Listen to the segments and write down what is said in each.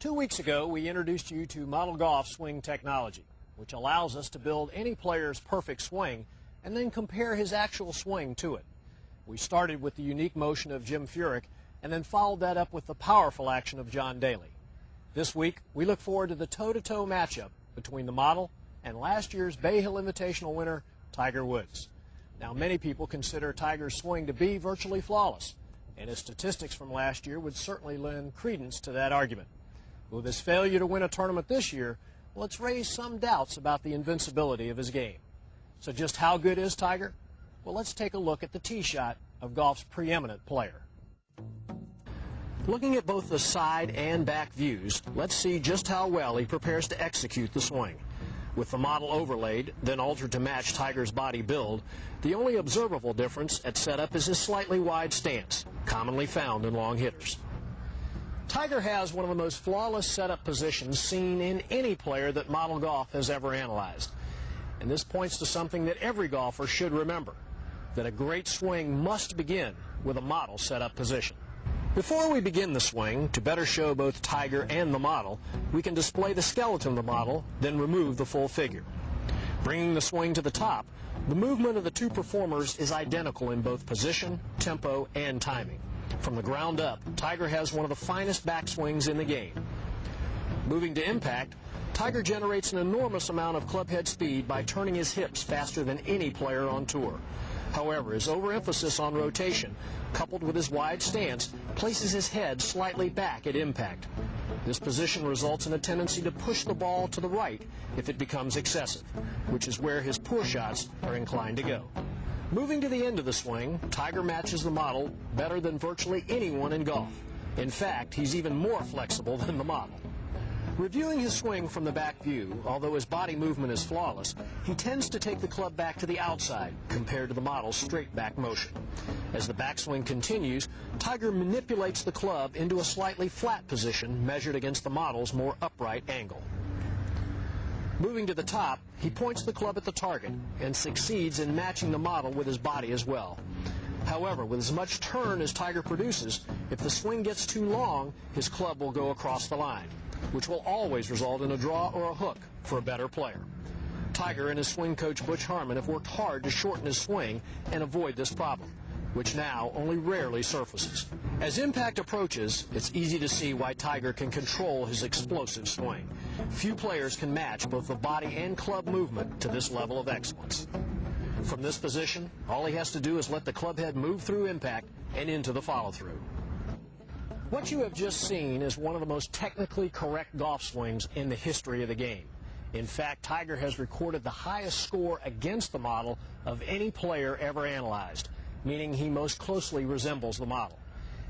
2 weeks ago, we introduced you to Model Golf swing technology, which allows us to build any player's perfect swing and then compare his actual swing to it. We started with the unique motion of Jim Furyk and then followed that up with the powerful action of John Daly. This week, we look forward to the toe-to-toe matchup between the model and last year's Bay Hill Invitational winner, Tiger Woods. Now, many people consider Tiger's swing to be virtually flawless, and his statistics from last year would certainly lend credence to that argument. With his failure to win a tournament this year, well, it's raised some doubts about the invincibility of his game. So just how good is Tiger? Well, let's take a look at the tee shot of golf's preeminent player. Looking at both the side and back views, let's see just how well he prepares to execute the swing. With the model overlaid, then altered to match Tiger's body build, the only observable difference at setup is his slightly wide stance, commonly found in long hitters. Tiger has one of the most flawless setup positions seen in any player that Model Golf has ever analyzed. And this points to something that every golfer should remember, that a great swing must begin with a model setup position. Before we begin the swing, to better show both Tiger and the model, we can display the skeleton of the model, then remove the full figure. Bringing the swing to the top, the movement of the two performers is identical in both position, tempo, and timing. From the ground up, Tiger has one of the finest backswings in the game. Moving to impact, Tiger generates an enormous amount of clubhead speed by turning his hips faster than any player on tour. However, his overemphasis on rotation, coupled with his wide stance, places his head slightly back at impact. This position results in a tendency to push the ball to the right if it becomes excessive, which is where his poor shots are inclined to go. Moving to the end of the swing, Tiger matches the model better than virtually anyone in golf. In fact, he's even more flexible than the model. Reviewing his swing from the back view, although his body movement is flawless, he tends to take the club back to the outside compared to the model's straight back motion. As the backswing continues, Tiger manipulates the club into a slightly flat position measured against the model's more upright angle. Moving to the top, he points the club at the target and succeeds in matching the model with his body as well. However, with as much turn as Tiger produces, if the swing gets too long, his club will go across the line, which will always result in a draw or a hook for a better player. Tiger and his swing coach Butch Harmon have worked hard to shorten his swing and avoid this problem, which now only rarely surfaces. As impact approaches, it's easy to see why Tiger can control his explosive swing. Few players can match both the body and club movement to this level of excellence. From this position, all he has to do is let the club head move through impact and into the follow-through. What you have just seen is one of the most technically correct golf swings in the history of the game. In fact, Tiger has recorded the highest score against the model of any player ever analyzed, meaning he most closely resembles the model.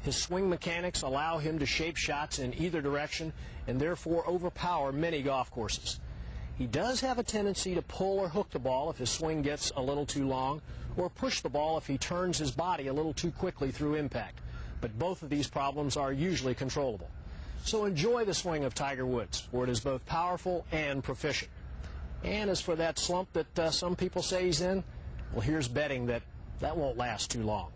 His swing mechanics allow him to shape shots in either direction and therefore overpower many golf courses. He does have a tendency to pull or hook the ball if his swing gets a little too long, or push the ball if he turns his body a little too quickly through impact. But both of these problems are usually controllable. So enjoy the swing of Tiger Woods, for it is both powerful and proficient. And as for that slump that some people say he's in, well, here's betting that won't last too long.